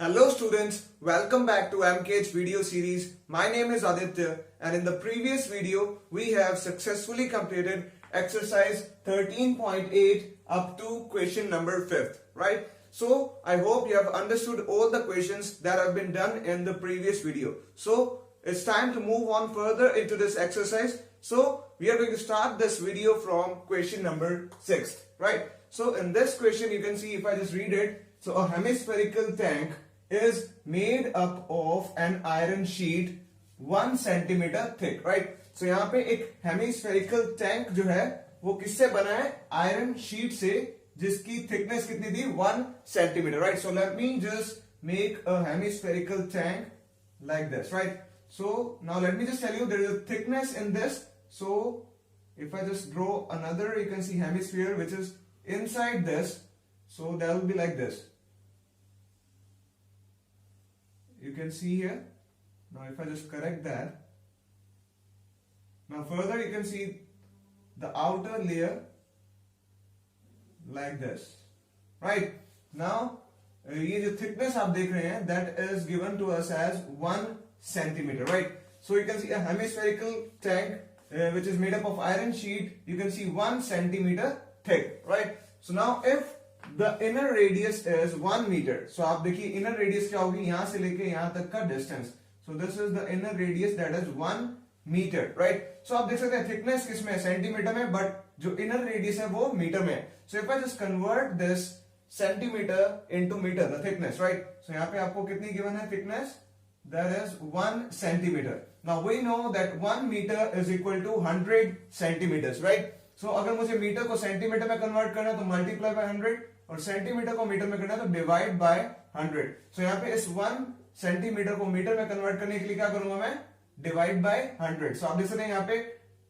Hello students, welcome back to MKH video series. My name is Aditya and in the previous video we have successfully completed exercise 13.8 up to question number 5th, right? So I hope you have understood all the questions that have been done in the previous video. So it's time to move on further into this exercise. So we are going to start this video from question number 6, right? So in this question you can see, if I just read it, so a hemispherical tank is made up of an iron sheet 1 centimeter thick, right? So यहाँ पे एक hemispherical tank जो है वो किससे बना है? Iron sheet से, जिसकी thickness कितनी थी? 1 centimeter, right? So let me just make a hemispherical tank like this, right? So now let me just tell you there is a thickness in this. So if I just draw another, you can see hemisphere which is inside this. So that will be like this. You can see here. Now if I just correct that, now further you can see the outer layer like this, right? Now ये जो thickness आप देख रहे हैं, that is given to us as 1 centimeter, right? So you can see a hemispherical tank which is made up of iron sheet, you can see 1 centimeter thick, right? So now if the inner radius is 1 meter, so आप देखिए inner radius क्या होगी, यहाँ से लेके यहाँ तक का distance. So this is the inner radius, that is 1 meter, right? So आप देख सकते हैं thickness किसमें है, सेंटीमीटर में, but जो inner radius है वो मीटर में है. So if I just convert this centimeter into meter, the thickness, right? So यहाँ पे आपको कितनी given है thickness? That is 1 centimeter. Now we know that 1 meter is equal to 100 centimeters, right? So अगर मुझे मीटर को सेंटीमीटर में convert करना है तो मल्टीप्लाई बाय 100, और सेंटीमीटर को मीटर में करना है तो डिवाइड बाय 100. सो यहाँ पे इस 1 सेंटीमीटर को मीटर में कन्वर्ट करने के लिए क्या करूंगा मैं? Divide by 100. सो आप देख सकते हैं यहाँ पे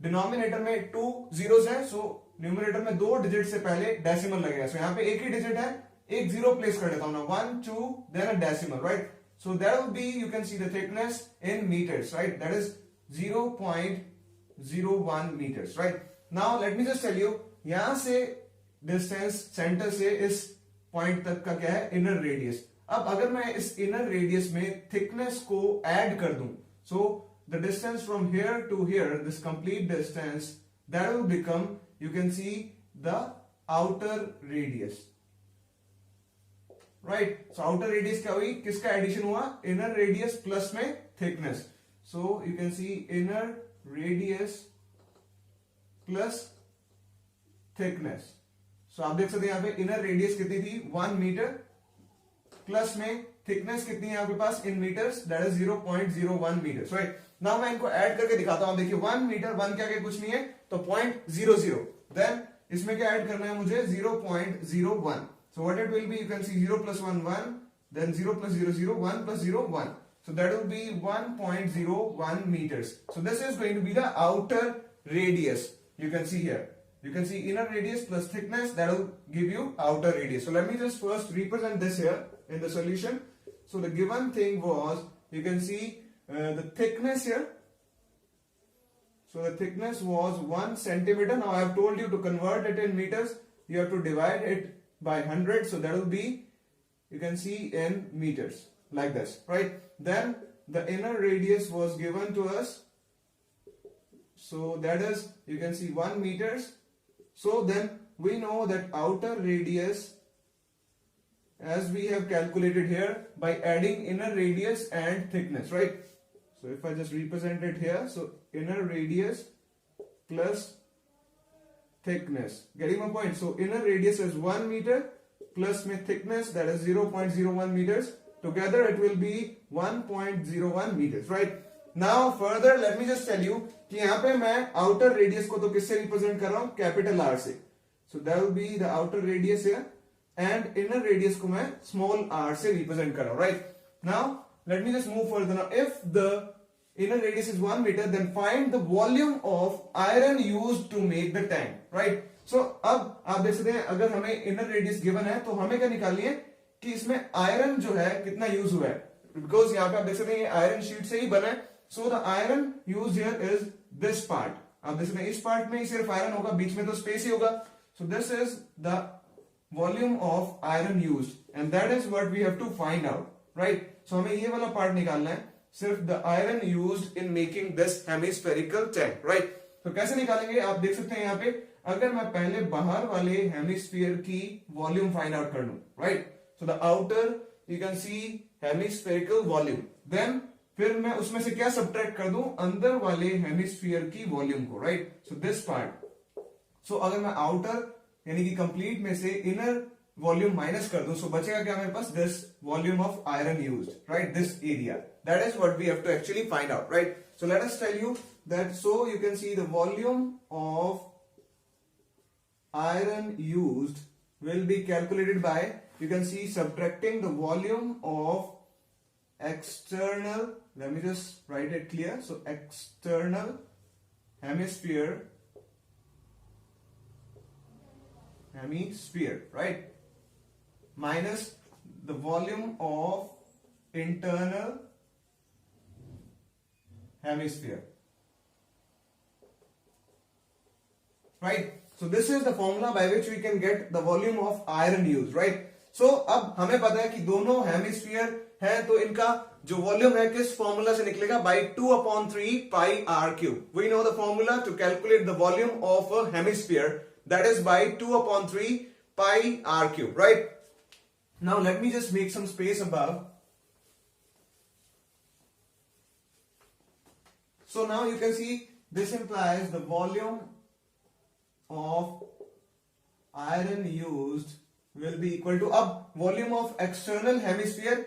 डिनोमिनेटर में 2 zeros है, सो न्यूमरेटर में 2 डिजिट से पहले डेसिमल लगेगा. सो यहाँ पे एक ही डिजिट है, एक जीरो प्लेस कर देता हूं ना, 1 2 then a decimal, right? So that will be, you can see the thickness in metres, right? That is 0.01 meters, right? Now let me just tell you, यहां से डिस्टेंस सेंटर से इस पॉइंट तक का क्या है? Inner radius. अब अगर मैं इस इनर रेडियस में थिकनेस को ऐड कर दूं, so the distance from here to here, this complete distance, that will become, you can see the outer radius, right? So outer radius क्या हुई? किसका एडिशन हुआ? इनर रेडियस प्लस में thickness. So you can see inner radius plus thickness. So आप देख सकते हैं यहाँ पे इनर रेडियस कितनी थी? 1 मीटर, प्लस में थिकनेस कितनी है आपके पास in meters? That is 0.01 meters, right? Now मैं इनको ऐड करके दिखाता हूं. देखिए 1 मीटर, 1 क्या कुछ नहीं है, तो 0.00. देन इसमें क्या ऐड करना है मुझे? 0.01. So what it will be, you can see 0 plus 1 1, then 0 plus 0 0, 1 plus 0 1. So that will be 1.01 meters. So this is going to be the outer radius. You can see here. You can see inner radius plus thickness, that will give you outer radius. So let me just first represent this here in the solution. So the given thing was, you can see the thickness here. So the thickness was 1 centimeter. Now I have told you to convert it in meters, you have to divide it by 100. So that will be, you can see in meters like this, right? Then the inner radius was given to us. So that is, you can see 1 meters. So then we know that outer radius, as we have calculated here by adding inner radius and thickness, right? So if I just represent it here, so inner radius plus thickness, getting my point? So inner radius is 1 meter plus my thickness, that is 0.01 meters. Together it will be 1.01 meters, right? Now further let me just tell you कि यहाँ पे मैं outer radius को तो किससे represent कर रहा हूँ? Capital R से. So that will be the outer radius here, and inner radius को मैं small r से represent कर रहा हूँ, right? Now let me just move further. Now if the inner radius is 1 meter, then find the volume of iron used to make the tank, right? So अब आप देख सकते हैं, अगर हमें inner radius given है तो हमें क्या निकालनी है कि इसमें आयरन जो है कितना यूज हुआ है, बिकॉज यहाँ पे आप देख सकते हैं ये आयरन शीट से ही बना है. So the iron use here is this part. आप देख सकते हैं इस पार्ट में ही सिर्फ आयरन होगा, बीच में तो स्पेस ही होगा. So this is the volume of iron used, and that is what we have to find out. Right. So हमें ये वाला पार्ट निकालना है, सिर्फ the iron used in making this hemispherical tank. Right. तो कैसे निकालेंगे आप देख सकते हैं यहाँ पे, अगर मैं पहले बाहर वाले हेमिस्फीयर की वॉल्यूम फाइंड आउट कर लूं. Right. So the outer you can see hemispherical volume, then फिर मैं उसमें से क्या सब्ट्रैक्ट कर दूं, अंदर वाले हेमिस्फीयर की वॉल्यूम को. Right. So this part. So अगर मैं आउटर यानी कि कंप्लीट में से इनर वॉल्यूम माइनस कर दूं, सो बचेगा क्या मेरे पास, this volume of iron used. Right. This area, that is what we have to actually find out. Right. So let us tell you that. So you can see the volume of iron used will be calculated by, you can see, subtracting the volume of external, let me just write it clear, so external hemisphere, right, minus the volume of internal hemisphere. Right. So this is the formula by which we can get the volume of iron used. Right. So अब हमें पता है कि दोनों hemisphere है, तो इनका जो वॉल्यूम है किस फॉर्मूला से निकलेगा, by 2/3 pi r cube. We know the formula to calculate the volume of a hemisphere, that is by 2/3 pi r cube. Right. Now let me just make some space above. So now you can see this implies the volume of iron used will be equal to, अब volume of external hemisphere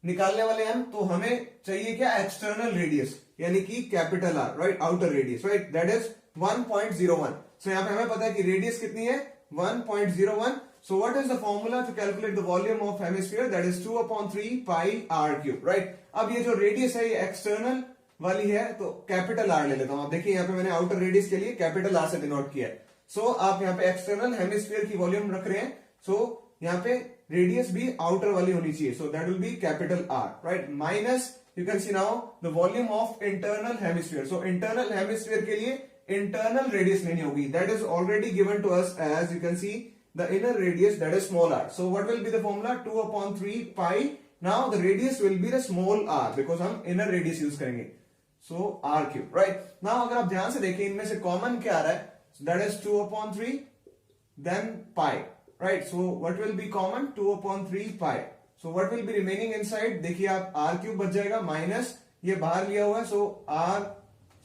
निकालने वाले हम, तो हमें चाहिए क्या, external radius यानी कि capital R. Right. Outer radius. Right. That is 1.01. सो यहाँ पे हमें पता है कि रेडियस कितनी है, 1.01. So what is the formula to calculate the volume of hemisphere, that is 2/3 pi R cube. Right. अब ये जो रेडियस है ये एक्सटर्नल वाली है, तो कैपिटल आर ले लेता हूं. आप देखिए यहाँ पे मैंने आउटर रेडियस के लिए कैपिटल आर से डिनोट किया है. सो आप यहाँ पे एक्सटर्नल हेमिस्फीयर की वॉल्यूम रख रहे हैं, सो यहाँ पे रेडियस भी आउटर वाली होनी चाहिए, so that will be capital R. Right. Minus you can see now the volume of internal hemisphere. So internal hemisphere के लिए इंटरनल रेडियस लेनी होगी, that is already given to us as you can see the inner radius, that is small R. So what will be the formula, 2/3 pi. Now the radius will be the small R because हम inner radius use करेंगे, सो are cube. Right. Now अगर आप ध्यान से देखें इनमें से common क्या आ रहा है, so that is 2/3 then pi. Right. So what will be common, 2/3 pi. So what will be remaining inside, देखिए आप r क्यूब बच जाएगा, माइनस ये बाहर लिया हुआ है, so r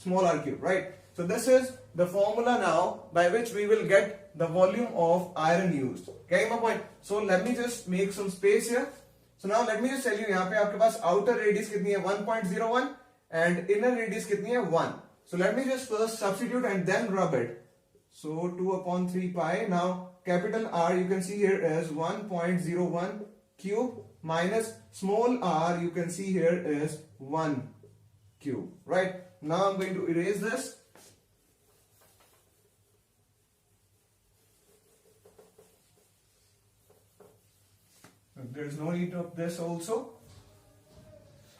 small r cube. Right. So this is the formula now by which we will get the volume of iron used. Getting my point? So let me just make some space here. So now let me just tell you, यहाँ पे आपके पास outer radius कितनी है, 1.01 and inner radius कितनी है, 1. So let me just first substitute and then rub it. So 2/3 pi. Now capital R you can see here is 1.01 cube minus small r you can see here is 1 cube. Right. Now I'm going to erase this. There is no need of this also.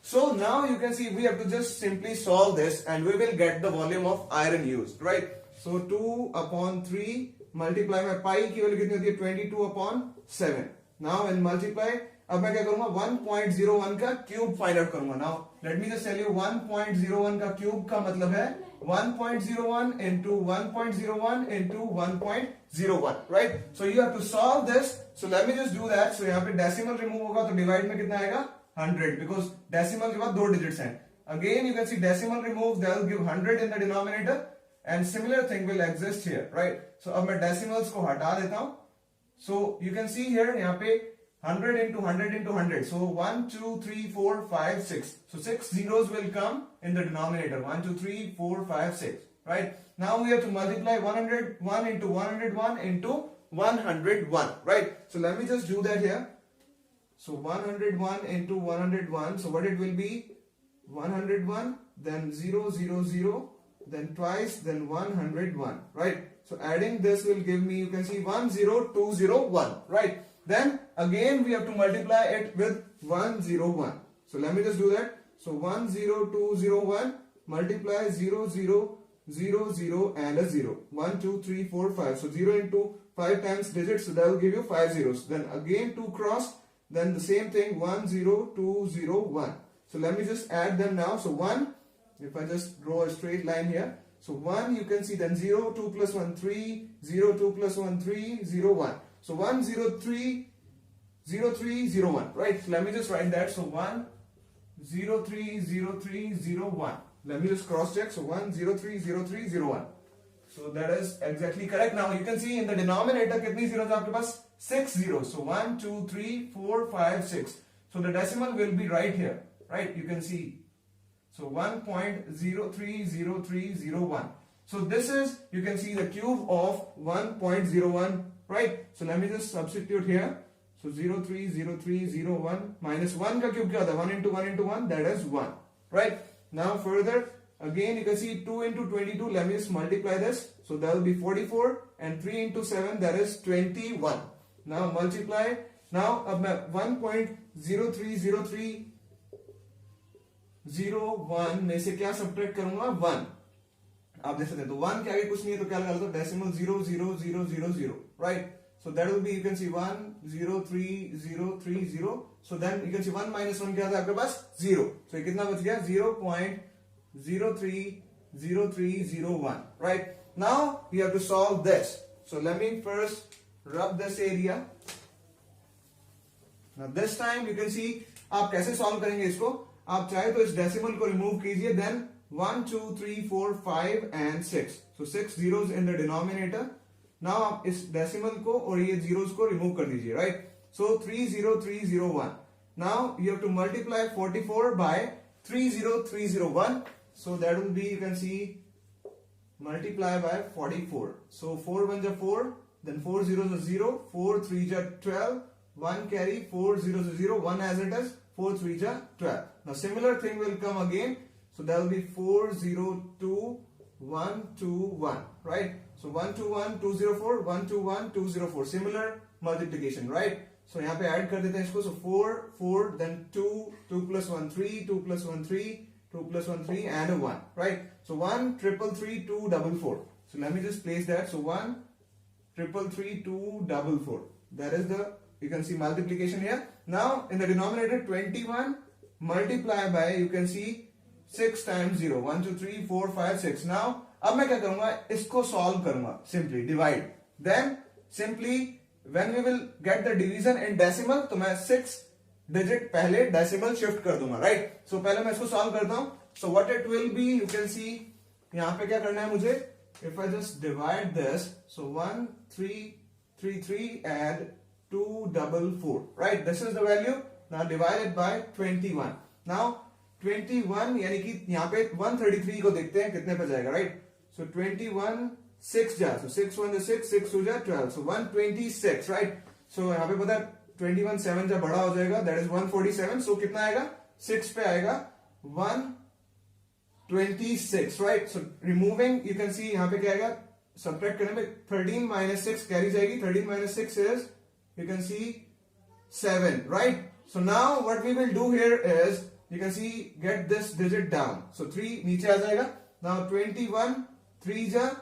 So now you can see we have to just simply solve this and we will get the volume of iron used. Right. So 2/3 multiply में पाई की value कितनी होती है, 22/7. Now and multiply, अब मैं क्या करूंगा, 1.01 का क्यूब फाइंड आउट करूंगा. Now let me just tell you, 1.01 का क्यूब का मतलब है 1.01 into 1.01 into 1.01. Right. So you have to solve this. So let me just do that. So यहाँ पे डेसिमल रिमूव होगा तो डिवाइड में कितना आएगा, 100, बिकॉज डेसिमल के बाद 2 डिजिट्स हैं. Again you can C decimal remove, that will give 100 in the denominator. And similar thing will exist here, right? So अब मैं decimals को हटा देता हूं. So you can see here यहाँ पे 100 into 100 into 100. So 1, 2, 3, 4, 5, 6. So 6 zeros will come in the denominator. 1, 2, 3, 4, 5, 6. Right? Now we have to multiply 101 into 101 into 101. Right? So let me just do that here. So 101 into 101. So what it will be? 101, then 0, 0, 0. Then twice, then 101, right? So adding this will give me, you can see 10201, right? Then again we have to multiply it with 101. So let me just do that. So 10201 multiply 0, 0, 0, 0 and a 0. 1, 2, 3, 4, 5. So 0 into 5 times digits, so that will give you 5 zeros. Then again 2 cross, then the same thing 1 0 2 0 1. So let me just add them now. So 1, if I just draw a straight line here, so 1 you can see, then 0 2 plus 1 3, 0 2 plus 1 3, 0 1. So 1 0 3 0 3 0 1, right? So let me just write that. So 1 0 3 0 3 0 1. Let me just cross check. So 1 0 3 0 3 0 1. So that is exactly correct. Now you can see in the denominator कितनी zeros आपके पास? 6 zeros. So 1 2 3 4 5 6. So the decimal will be right here, right? You can see. So 1.030301. So this is, you can see, the cube of 1.01, right? So let me just substitute here. So 030301 minus 1 का cube क्या होता है? 1 into 1 into 1, that is 1, right? Now further, again you can see 2 into 22, let me just multiply this. So that will be 44, and 3 into 7, that is 21. Now multiply. Now अब मैं 1.030301 में से क्या subtract करूंगा? 1. आप देख सकते हैं, तो 1 के आगे कुछ नहीं है तो क्या लगा लो? Decimal 00000, right? So that will be, you can see 1.03030. So then you can see 1 minus 1 क्या था आपके पास? 0. So ये कितना बच गया? 0.030301, right? Now we have to solve this. So let me first rub this area. Now this time you can see आप कैसे solve करेंगे इसको. आप चाहे तो इस डेसिमल को रिमूव कीजिए, then 1 2 3 4 5 and 6. So 6 zeros in the denominator. Now आप इस डेसिमल को और ये zeros को रिमूव कर दीजिए, right? So 30301. Now you have to multiply 44 by 30301. So that will be, you can see, multiply by 44. So 4 1 is 4, then 4 zeros is 0, 4 3 is 12, 1 carry, 4 zeros is 0, 1 as it is, 4 3 is 12. Now similar thing will come again. So that will be 4 0 2 1 2 1, right? So 1 2 1 2 0 4, 1 2 1 2 0 4. Similar multiplication, right? So यहाँ पे add कर देते हैं इसको. So 4 4, then 2 2 plus 1 3, 2 plus 1 3, 2 plus 1 3 and a 1, right? So 1 3 3 2 4 4. So let me just place that. So 1 3 3 2 4 4. That is the, you can see, multiplication here. Now in the denominator 21 multiply by, you can see, 6 times 0. 1 2 3 4 5 6. Now अब मैं क्या करूंगा? इसको solve करूंगा. Simply divide. Then simply when we will get the division in decimal, तो मैं 6 digit पहले decimal shift कर दूंगा, right? So पहले मैं इसको solve करता हूं. So what it will be, you can see, यहाँ पे क्या करना है मुझे? If I just divide this, so 1 3 3 3 and 2 4 4, right? This is the value. Now divide it by 21. Now 21 यानी कि यहाँ पे 133 को देखते हैं कितने पे जाएगा, right? So 21 6 जा, so 6 1 is 6, 6 2 जा 12, so 126, right? So यहाँ पे पता है 21 7 जा बड़ा हो जाएगा, that is 147. So कितना आएगा? 6 पे आएगा 126, right? So removing, you can see यहाँ पे क्या आएगा? Subtract करने में 13 minus 6 कैरी जाएगी. 13 minus 6 is, you can see, 7, right? So now what we will do here is, you can see, get this digit down. So 3 नीचे आ जाएगा. Now 21 3 जा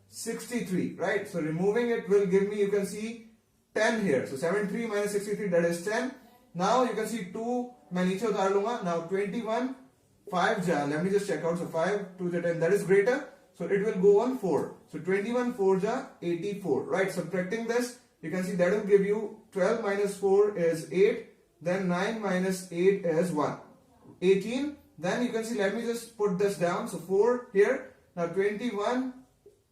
63, right? So removing it will give me, you can see, 10 here. So 73 minus 63, that is 10. Now you can see 2 मैं नीचे उतार लूंगा. Now 21 5 जा, let me just check out. So 5 2 जा 10, that is greater. So it will go on 4. So 21 4 ja 84, right? Subtracting this, you can see that will give you 12 minus 4 is 8. Then 9 minus 8 is 1. 18. Then you can see, let me just put this down. So 4 here. Now 21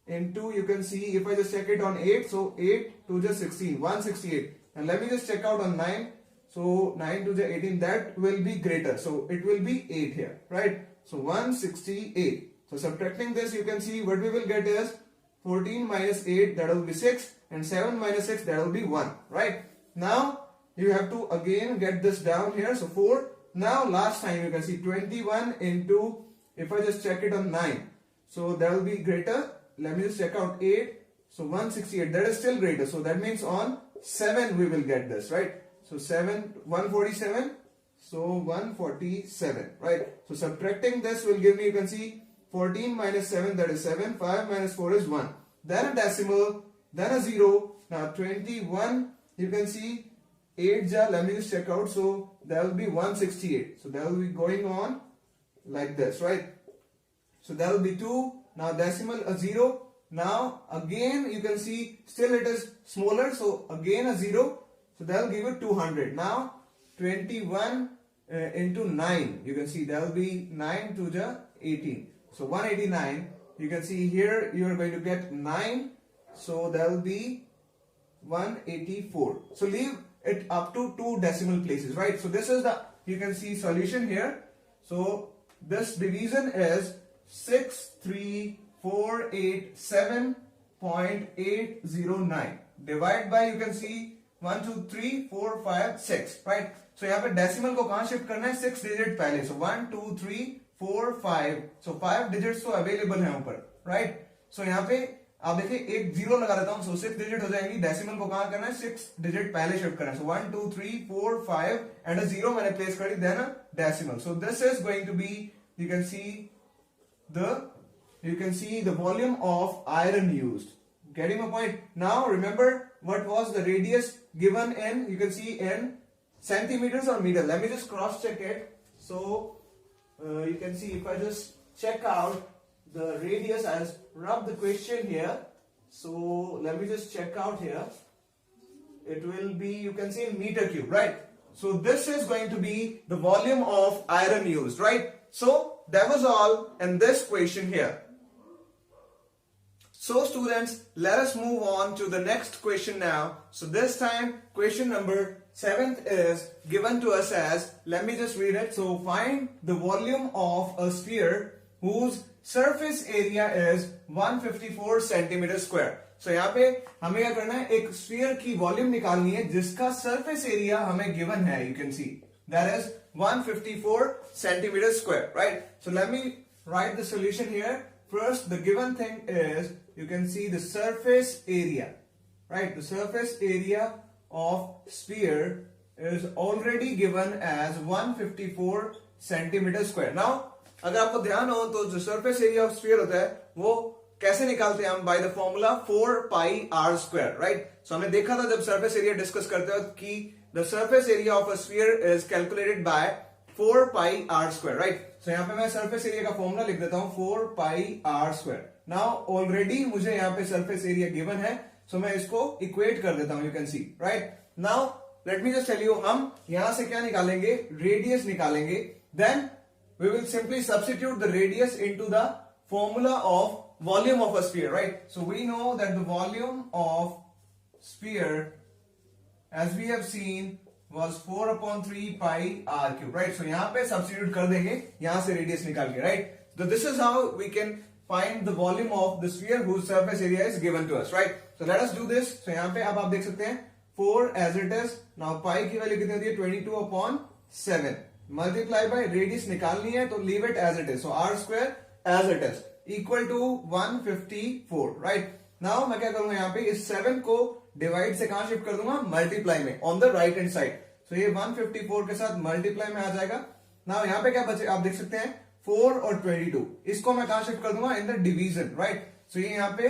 into, you can see, if I just check it on 8, so 8 2 just 16, 168. And let me just check out on 9. So 9 2 just 18, that will be greater. So it will be 8 here, right? So 168. So subtracting this, you can see what we will get is 14 minus 8, that will be 6, and 7 minus 6, that will be 1, right? Now you have to again get this down here. So 4. Now last time you can see 21 into, if I just check it on 9, so that will be greater. Let me just check out 8. So 168, that is still greater. So that means on 7 we will get this, right? So 7 147. So 147, right? So subtracting this will give me, you can see, 14 minus 7, that is 7. 5 minus 4 is 1. Then a decimal, then a 0. Now 21, you can see, 8 ja, let me just check out. So that will be 168. So that will be going on like this, right? So that will be 2. Now decimal a 0. Now again you can see still it is smaller. So again a 0. So that will give you 200. Now 21 into 9. You can see that will be 9 to the 18. So 189. You can see here you are going to get 9. So that will be 184. So leave it up to 2 decimal places, right? So this is the, you can see solution here. So this division is 63487.809. Divide by, you can see 1 2 3 4 5 6, right? So यहाँ पे decimal को कहाँ shift करना है? 6 digit पहले. So 1 2 3 4 5. So 5 digits तो available है ऊपर, right? So यहाँ पे आप देखिए एक 0 लगा देता हूँ. So 6 digit हो जाएंगी. Decimal को कहाँ करना है? 6 digit पहले shift करना है. So 1 2 3 4 5 and a 0 मैंने place कर दी. Then a decimal. So this is going to be, you can see the volume of iron used. Getting my point? Now remember what was the radius given in, you can see in centimeters or meter. Let me just cross check it. So you can see if I just check out the radius, I just rub the question here. So let me just check out here. It will be, you can see in meter cube, right? So this is going to be the volume of iron used, right? So that was all in this question here. So students, let us move on to the next question now. So this time question number 7th is given to us as, let me just read it. So find the volume of a sphere whose surface area is 154 centimeter square. So यहाँ पे हमें क्या करना है, एक sphere की volume निकालनी है जिसका surface area हमें given है. You can see that is 154 centimeter square, right? So let me write the solution here. First, the given thing is, you can see the surface area, right? The surface area of sphere is already given as 154 centimeter square. Now, अगर आपको ध्यान हो तो जो surface area of sphere होता है वो कैसे निकालते हैं हम? By the formula 4 pi r square, right? So हमने देखा था जब surface area discuss करते वक्त कि the surface area of a sphere is calculated by 4 pi r square, right? So यहाँ पे मैं surface area का formula लिख देता हूँ 4 pi r square. Now already मुझे यहाँ पे surface area given है, so मैं इसको equate कर देता हूँ. You can see, right? Now let me just tell you, हम यहाँ से क्या निकालेंगे? Radius निकालेंगे. Then we will simply substitute the radius into the formula of volume of a sphere, right? So we know that the volume of sphere, as we have seen, was 4 upon 3 pi r cube, right? So यहाँ पे substitute कर देंगे यहाँ से radius निकाल के, right? So this is how we can find the volume of the sphere whose surface area is given to us, right? So let us do this. So यहाँ पे अब आप देख सकते हैं 4 as it is. Now pi की value कितनी होती है? 22 upon 7. Multiply by radius निकालनी है तो leave it as it is. So r square as it is equal to 154, right? Now मैं क्या करूंगा यहाँ पे इस 7 को डिवाइड से कहां शिफ्ट कर दूंगा? मल्टीप्लाई में, on the right hand side. So ये 154 के साथ मल्टीप्लाई में आ जाएगा. नाउ यहाँ पे क्या बचे आप देख सकते हैं 4 और 22. इसको मैं कहां शिफ्ट कर दूंगा? In the division, right? So ये यहाँ पे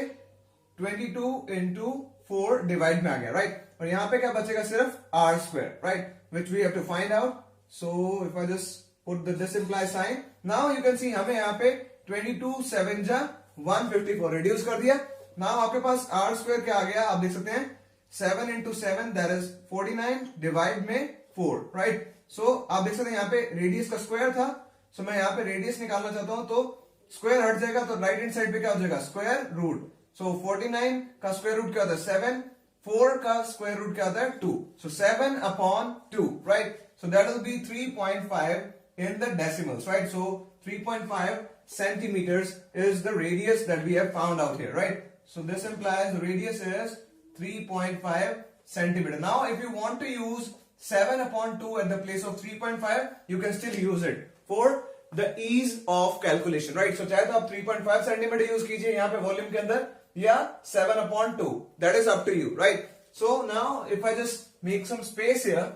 22 into 4 डिवाइड में आ गया, राइट? और यहाँ पे क्या बचेगा? सिर्फ r square, right? Which we have to find out. So if I just put the this imply sign, now you can see हमें यहाँ पे 22 7 जा 154 रिड्यूस कर दिया. नाउ आपके पास r स्क्वायर क्या आ गया? आप देख सकते हैं 7 into 7 that is 49 डिवाइड में 4, राइट? सो आप देख सकते हैं यहाँ पे रेडियस का स्क्वायर था. सो मैं यहाँ पे रेडियस निकालना चाहता हूं तो स्क्वायर हट जाएगा तो राइट हैंड साइड पे क्या हो जाएगा? Square root. सो 49 का स्क्वायर रूट क्या होता है? 7. 4 का स्क्वायर रूट क्या होता है? 2. सो 7 upon 2, right? So that will B 3.5 in the decimals, right? So 3.5 centimeters is the radius that we have found out here, right? So this implies the radius is 3.5 centimeter. Now if you want to use 7 upon 2 at the place of 3.5, you can still use it for the ease of calculation, right? So चाहे तो आप 3.5 centimeter use कीजिए यहाँ पे volume के अंदर या 7 upon 2, that is up to you, right? So now if I just make some space here,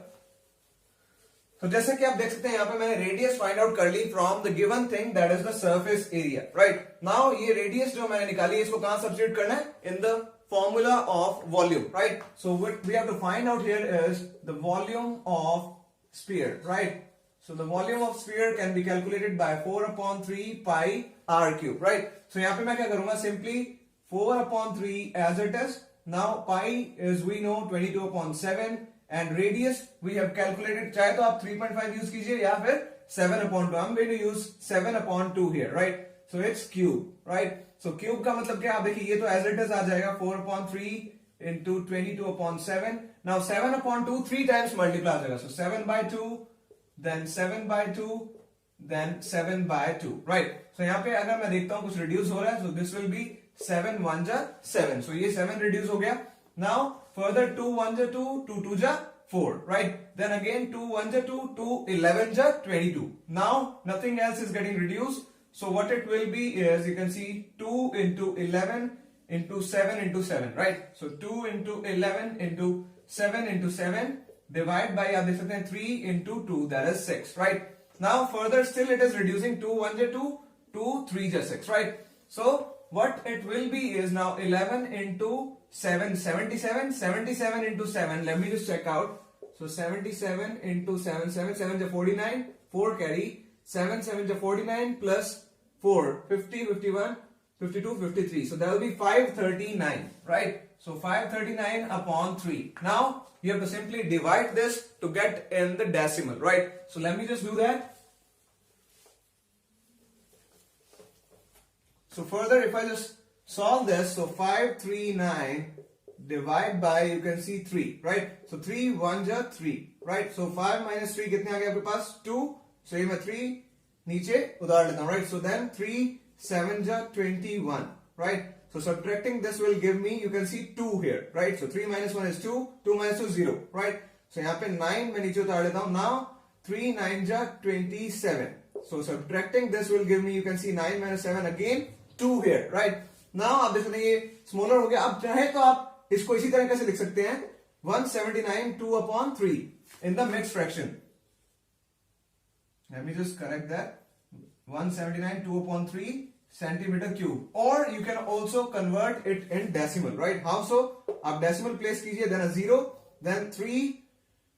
तो जैसे कि आप देख सकते हैं यहाँ पे मैंने रेडियस फाइंड आउट कर ली from the given thing that is the surface area, right? Now ये रेडियस जो मैंने निकाली है इसको कहां सब्स्टिट्यूट करना है? In the formula of volume, right? So what we have to find out here is the volume of sphere, right? So the volume of sphere can be calculated by 4 upon 3 pi r cube, right? So यहाँ पे मैं क्या करूँगा, simply 4 upon 3 as it is. Now pi is we know 22 upon 7 and radius we have calculated. चाहे तो आप 3.5 use कीजिए या फिर 7 upon 2. I'm going to use 7 upon 2 here, right? So it's cube, right? So cube का मतलब क्या, आप देखिए ये तो as it is आ जाएगा 4 upon 3 into 22 upon 7. Now 7 upon 2 3 times multiply आ जाएगा. So 7 by 2, then 7 by 2, then 7 by 2, right? So यहाँ पे अगर मैं देखता हूँ कुछ reduce हो रहा है, so this will be 7 1 जा 7. So ये 7 reduce हो गया. Now further 2 1 जा 2, 2 2 जा 4, right? Then again 2 1 ja 2, 2 11 ja 22. Now nothing else is getting reduced. So what it will be is, you can see 2 into 11 into 7 into 7, right? So 2 into 11 into 7 into 7 divide by, आप देख सकते हैं 3 into 2, that is 6, right? Now further still it is reducing. 2 1 ja 2, 2 3 ja 6, right? So what it will be is now 11 into 7, 77, 77 into 7. Let me just check out. So 77 into 7, 7 7 ja 49, 4 carry, 7 7 ja 49 plus 4, 50, 51, 52, 53. So that will be 539, right? So 539 upon 3. Now you have to simply divide this to get in the decimal, right? So let me just do that. So further, if I just solve this, so 539 divide by, you can see 3, right? So 3 1 ja 3, right? So 5 minus 3 कितने आ गए आपके पास? 2. So ये मैं 3 नीचे उतार लेता हूँ, right? So then 3 7 ja 21, right? So subtracting this will give me, you can see 2 here, right? So 3 minus 1 is 2, 2 minus 2 is 0, right? So यहाँ पे 9 मैं नीचे उतार लेता हूँ. Now 3 9 ja 27. So subtracting this will give me, you can see 9 minus 7 again 2 here, right? Now आप देख सकते हैं ये smaller हो गया. अब चाहे तो आप इसको इसी तरह कैसे लिख सकते हैं, 179 2 upon 3 in the mixed fraction. Let me just correct that. 179 2 upon 3 centimeter cube. Or you can also convert it in decimal, right? How so? आप decimal place कीजिए, then a 0, then 3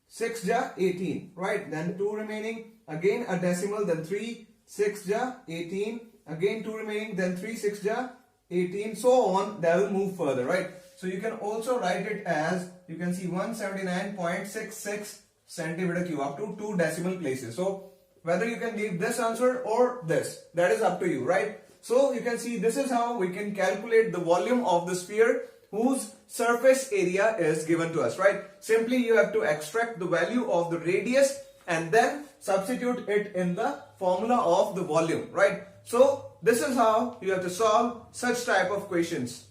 6 ja 18, right? Then 2 remaining, again a decimal, then 3 6 ja 18, again 2 remaining, then 3 6 ja 18, so on. That will move further, right? So you can also write it as, you can see 179.66 centimeter cube up to 2 decimal places. So whether you can leave this answer or this, that is up to you, right? So you can see this is how we can calculate the volume of the sphere whose surface area is given to us, right? Simply you have to extract the value of the radius and then substitute it in the formula of the volume, right? So this is how you have to solve such type of questions.